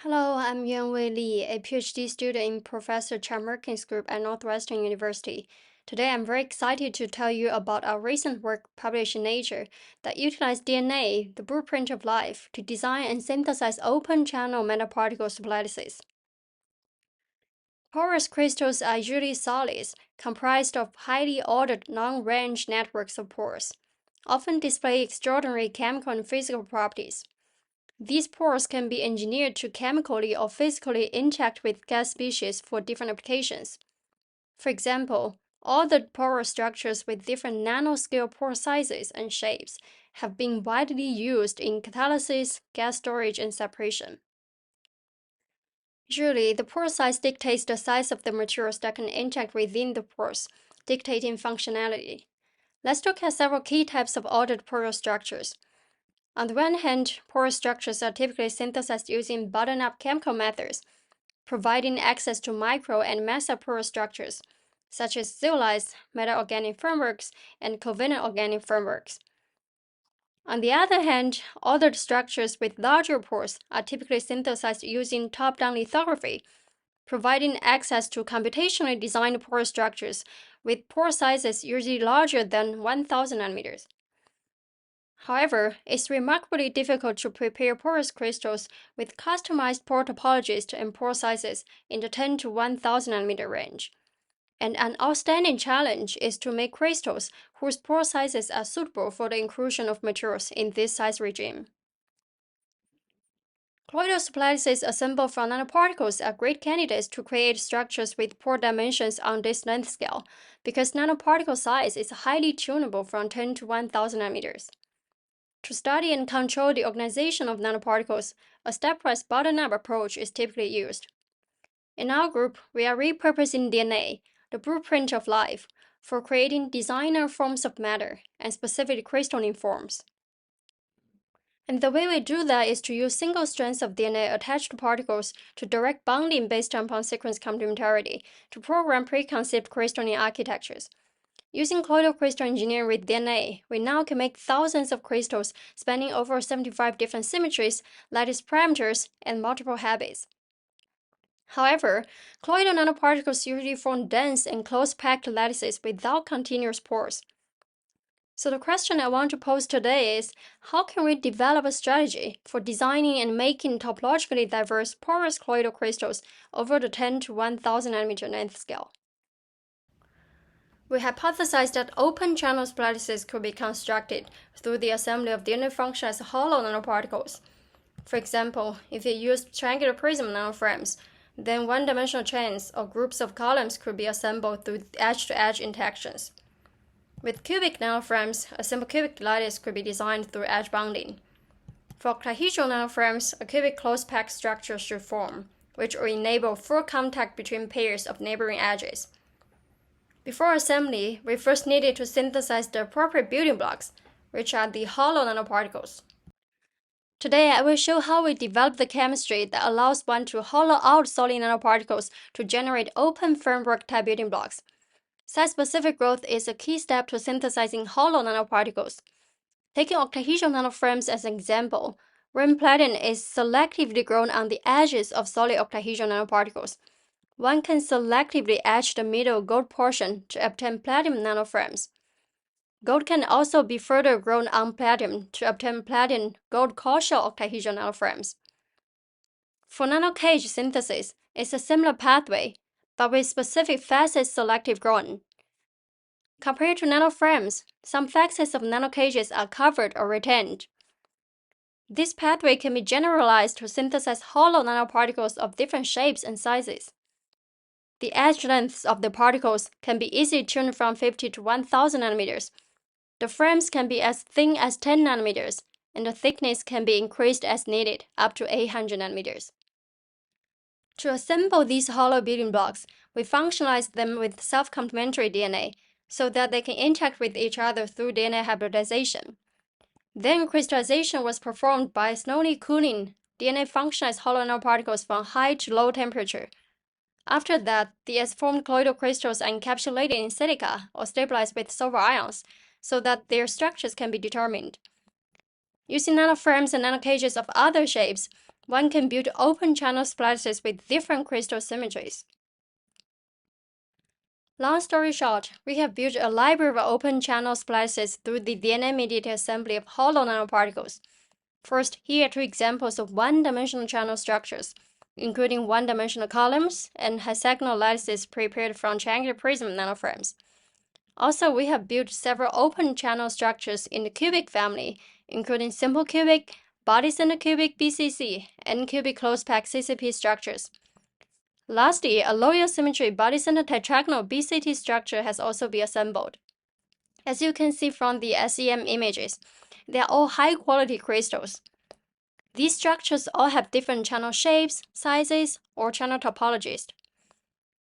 Hello, I'm Yuanwei Li, a PhD student in Professor Chan Merkin's group at Northwestern University. Today, I'm very excited to tell you about our recent work published in Nature that utilized DNA, the blueprint of life, to design and synthesize open-channel metaparticle superlattices. Porous crystals are usually solids, comprised of highly ordered long-range networks of pores, often display extraordinary chemical and physical properties. These pores can be engineered to chemically or physically interact with gas species for different applications. For example, all the porous structures with different nanoscale pore sizes and shapes have been widely used in catalysis, gas storage, and separation. Usually, the pore size dictates the size of the materials that can interact within the pores, dictating functionality. Let's look at several key types of ordered porous structures. On the one hand, porous structures are typically synthesized using bottom-up chemical methods, providing access to micro and mesoporous structures, such as zeolites, metal-organic frameworks, and covalent organic frameworks. On the other hand, ordered structures with larger pores are typically synthesized using top-down lithography, providing access to computationally designed porous structures with pore sizes usually larger than 1,000 nanometers. However, it's remarkably difficult to prepare porous crystals with customized pore topologies and pore sizes in the 10 to 1000 nanometer range. And an outstanding challenge is to make crystals whose pore sizes are suitable for the inclusion of materials in this size regime. Colloidal superlattices assembled from nanoparticles are great candidates to create structures with pore dimensions on this length scale, because nanoparticle size is highly tunable from 10 to 1000 nanometers. To study and control the organization of nanoparticles, a stepwise bottom-up approach is typically used. In our group, we are repurposing DNA, the blueprint of life, for creating designer forms of matter and specific crystalline forms. And the way we do that is to use single strands of DNA attached to particles to direct bonding based upon sequence complementarity to program preconceived crystalline architectures. Using colloidal crystal engineering with DNA, we now can make thousands of crystals spanning over 75 different symmetries, lattice parameters, and multiple habits. However, colloidal nanoparticles usually form dense and close-packed lattices without continuous pores. So the question I want to pose today is, how can we develop a strategy for designing and making topologically diverse porous colloidal crystals over the 10 to 1000 nanometer length scale? We hypothesized that open channel lattices could be constructed through the assembly of DNA function as hollow nanoparticles. For example, if you use triangular prism nanoframes, then one-dimensional chains or groups of columns could be assembled through edge-to-edge interactions. With cubic nanoframes, a simple cubic lattice could be designed through edge bonding. For octahedral nanoframes, a cubic close-packed structure should form, which will enable full contact between pairs of neighboring edges. Before assembly, we first needed to synthesize the appropriate building blocks, which are the hollow nanoparticles. Today, I will show how we develop the chemistry that allows one to hollow out solid nanoparticles to generate open framework-type building blocks. Site-specific growth is a key step to synthesizing hollow nanoparticles. Taking octahedral nanoframes as an example, when platinum is selectively grown on the edges of solid octahedral nanoparticles, one can selectively etch the middle gold portion to obtain platinum nanoframes. Gold can also be further grown on platinum to obtain platinum gold coshell octahedral nanoframes. For nanocage synthesis, it's a similar pathway, but with specific facet selective growing. Compared to nanoframes, some facets of nanocages are covered or retained. This pathway can be generalized to synthesize hollow nanoparticles of different shapes and sizes. The edge lengths of the particles can be easily tuned from 50 to 1000 nanometers. The frames can be as thin as 10 nanometers, and the thickness can be increased as needed, up to 800 nanometers. To assemble these hollow building blocks, we functionalize them with self-complementary DNA so that they can interact with each other through DNA hybridization. Then crystallization was performed by slowly cooling DNA functionalized hollow nanoparticles from high to low temperature. After that, the S-formed colloidal crystals are encapsulated in silica or stabilized with silver ions so that their structures can be determined. Using nanoframes and nanocages of other shapes, one can build open channel splices with different crystal symmetries. Long story short, we have built a library of open channel splices through the DNA-mediated assembly of hollow nanoparticles. First, here are two examples of one-dimensional channel structures, including one-dimensional columns and hexagonal lattices prepared from triangular prism nanoframes. Also, we have built several open channel structures in the cubic family, including simple cubic, body-centered cubic BCC, and cubic closed-pack CCP structures. Lastly, a loyal symmetry body-centered tetragonal BCT structure has also been assembled. As you can see from the SEM images, they are all high-quality crystals. These structures all have different channel shapes, sizes, or channel topologies.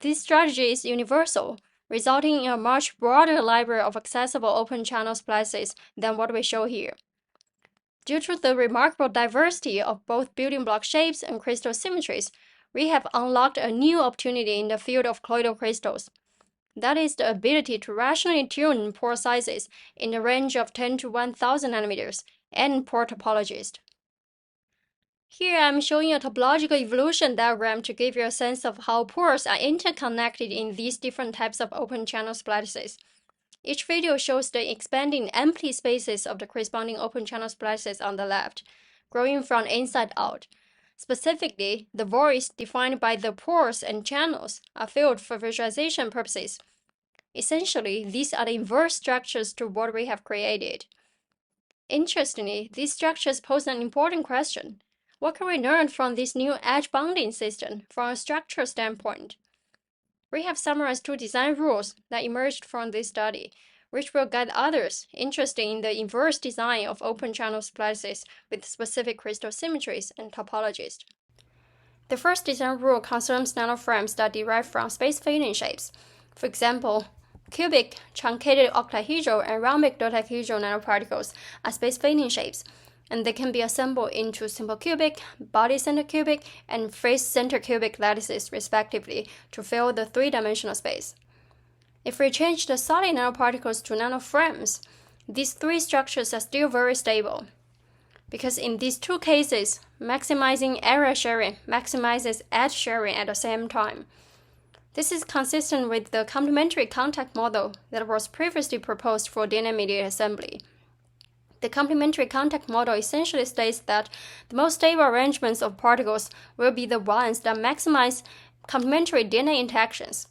This strategy is universal, resulting in a much broader library of accessible open channel splices than what we show here. Due to the remarkable diversity of both building block shapes and crystal symmetries, we have unlocked a new opportunity in the field of colloidal crystals. That is the ability to rationally tune pore sizes in the range of 10 to 1000 nanometers and pore topologies. Here I'm showing a topological evolution diagram to give you a sense of how pores are interconnected in these different types of open channel splices. Each video shows the expanding empty spaces of the corresponding open channel splices on the left, growing from inside out. Specifically, the voids defined by the pores and channels are filled for visualization purposes. Essentially, these are the inverse structures to what we have created. Interestingly, these structures pose an important question. What can we learn from this new edge bonding system from a structural standpoint? We have summarized two design rules that emerged from this study, which will guide others interested in the inverse design of open channel splices with specific crystal symmetries and topologies. The first design rule concerns nanoframes that derive from space-filling shapes. For example, cubic, truncated octahedral, and rhombic dodecahedral nanoparticles are space-filling shapes, and they can be assembled into simple cubic, body-centered cubic, and face-centered cubic lattices respectively to fill the three-dimensional space. If we change the solid nanoparticles to nanoframes, these three structures are still very stable. Because in these two cases, maximizing area sharing maximizes edge sharing at the same time. This is consistent with the complementary contact model that was previously proposed for DNA-mediated assembly. The complementary contact model essentially states that the most stable arrangements of particles will be the ones that maximize complementary DNA interactions.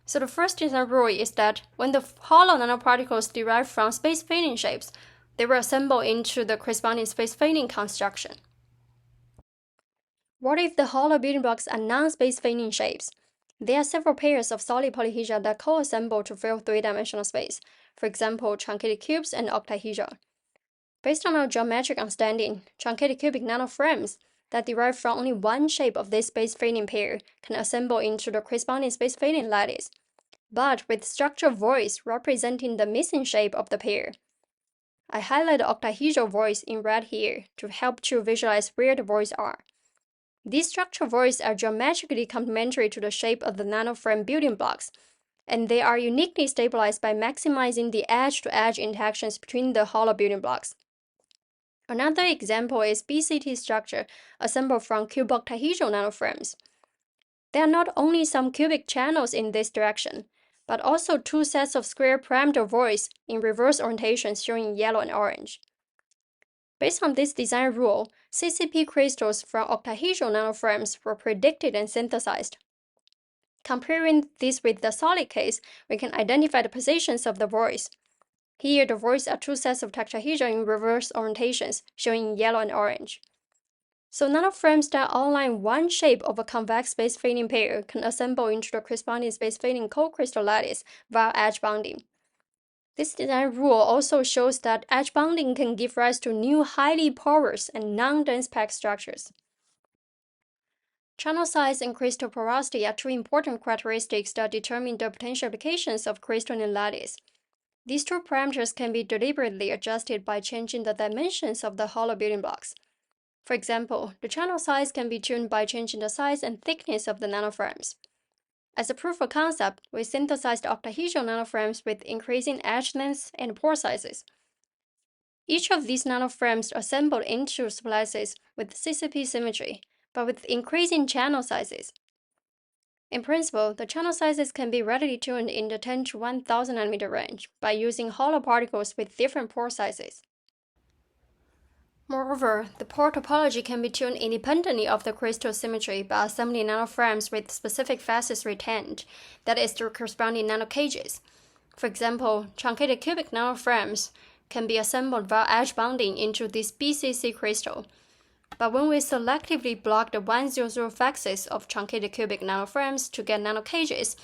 So the first design rule is that when the hollow nanoparticles derive from space-filling shapes, they will assemble into the corresponding space-filling construction. What if the hollow building blocks are non-space-filling shapes? There are several pairs of solid polyhedra that co-assemble to fill three-dimensional space, for example, truncated cubes and octahedra. Based on our geometric understanding, truncated cubic nanoframes that derive from only one shape of this space-filling pair can assemble into the corresponding space-filling lattice, but with structural voids representing the missing shape of the pair. I highlight the octahedral voids in red here to help you visualize where the voids are. These structural voids are geometrically complementary to the shape of the nanoframe building blocks, and they are uniquely stabilized by maximizing the edge-to-edge interactions between the hollow building blocks. Another example is BCT structure assembled from cuboctahedral nanoframes. There are not only some cubic channels in this direction, but also two sets of square parameter voids in reverse orientations showing yellow and orange. Based on this design rule, CCP crystals from octahedral nanoframes were predicted and synthesized. Comparing this with the solid case, we can identify the positions of the voids. Here, the voids are two sets of tetrahedral in reverse orientations, showing yellow and orange. So nanoframes that outline one shape of a convex space-filling pair can assemble into the corresponding space-filling co-crystal lattice via edge bonding. This design rule also shows that edge bonding can give rise to new highly porous and non-dense packed structures. Channel size and crystal porosity are two important characteristics that determine the potential applications of crystalline lattice. These two parameters can be deliberately adjusted by changing the dimensions of the hollow building blocks. For example, the channel size can be tuned by changing the size and thickness of the nanoframes. As a proof of concept, we synthesized octahedral nanoframes with increasing edge lengths and pore sizes. Each of these nanoframes are assembled into splices with CCP symmetry, but with increasing channel sizes. In principle, the channel sizes can be readily tuned in the 10 to 1000 nanometer range by using hollow particles with different pore sizes. Moreover, the pore topology can be tuned independently of the crystal symmetry by assembling nanoframes with specific facets retained, that is, the corresponding nanocages. For example, truncated cubic nanoframes can be assembled via edge bonding into this BCC crystal. But when we selectively block the 100 facets of truncated cubic nanoframes to get nanocages,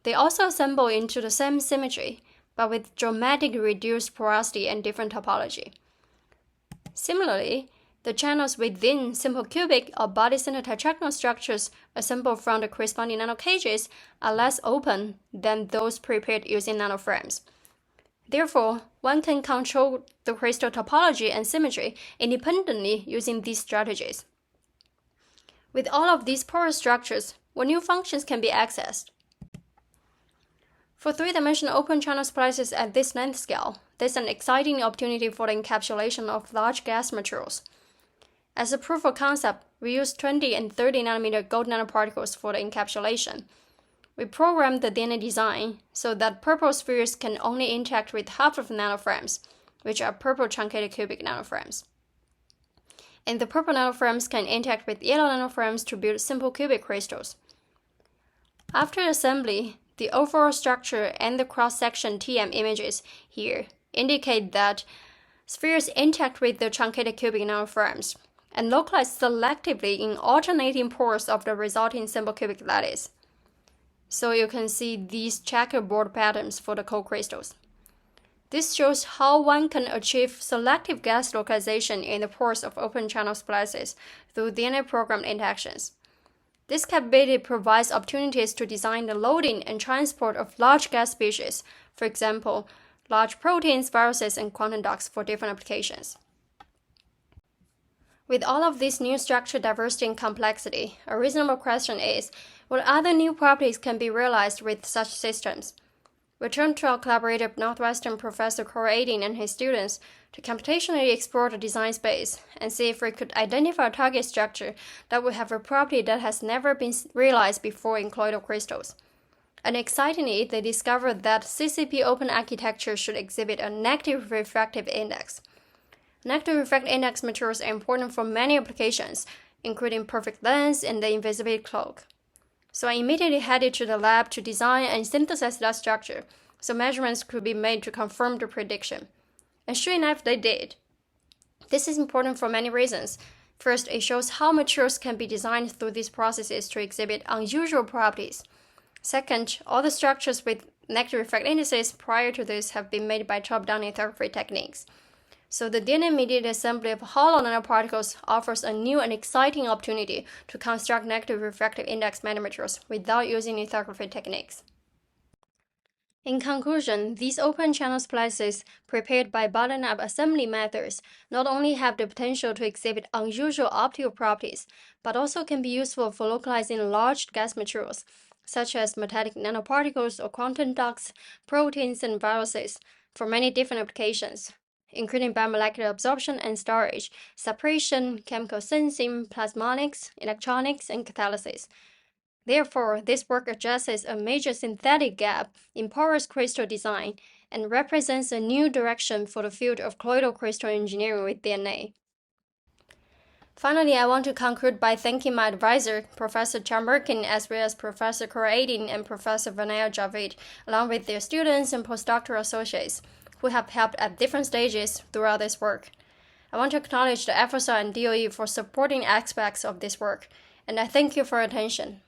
they also assemble into the same symmetry, but with dramatically reduced porosity and different topology. Similarly, the channels within simple cubic or body-center tetragonal structures assembled from the corresponding nanocages are less open than those prepared using nanoframes. Therefore, one can control the crystal topology and symmetry independently using these strategies. With all of these porous structures, what new functions can be accessed? For three-dimensional open channel splices at this length scale, there's an exciting opportunity for the encapsulation of large gas materials. As a proof of concept, we use 20 and 30 nanometer gold nanoparticles for the encapsulation. We programmed the DNA design so that purple spheres can only interact with half of the nanoframes, which are purple truncated cubic nanoframes. And the purple nanoframes can interact with yellow nanoframes to build simple cubic crystals. After assembly, the overall structure and the cross-section TM images here indicate that spheres interact with the truncated cubic nanoframes and localize selectively in alternating pores of the resulting simple cubic lattice. So you can see these checkerboard patterns for the co-crystals. This shows how one can achieve selective gas localization in the pores of open channel splices through DNA-programmed interactions. This capability provides opportunities to design the loading and transport of large gas species, for example, large proteins, viruses, and quantum dots for different applications. With all of this new structure diversity and complexity, a reasonable question is, what other new properties can be realized with such systems? We turn to our collaborator Northwestern Professor Corey Ading and his students to computationally explore the design space and see if we could identify a target structure that would have a property that has never been realized before in colloidal crystals. And excitingly, they discovered that CCP open architecture should exhibit a negative refractive index. Negative refractive index materials are important for many applications, including perfect lens and the invisibility cloak. So I immediately headed to the lab to design and synthesize that structure, so measurements could be made to confirm the prediction. And sure enough, they did. This is important for many reasons. First, it shows how materials can be designed through these processes to exhibit unusual properties. Second, all the structures with negative refractive indices prior to this have been made by top-down lithography techniques. So the DNA-mediated assembly of hollow nanoparticles offers a new and exciting opportunity to construct negative refractive index metamaterials without using lithography techniques. In conclusion, these open channel splices prepared by bottom-up assembly methods not only have the potential to exhibit unusual optical properties, but also can be useful for localizing large gas materials, such as metallic nanoparticles or quantum dots, proteins, and viruses, for many different applications, including biomolecular absorption and storage, separation, chemical sensing, plasmonics, electronics, and catalysis. Therefore, this work addresses a major synthetic gap in porous crystal design and represents a new direction for the field of colloidal crystal engineering with DNA. Finally, I want to conclude by thanking my advisor, Professor John Merkin, as well as Professor Corey Ading and Professor Vinaya Javid, along with their students and postdoctoral associates, who have helped at different stages throughout this work. I want to acknowledge the FSR and DOE for supporting aspects of this work, and I thank you for your attention.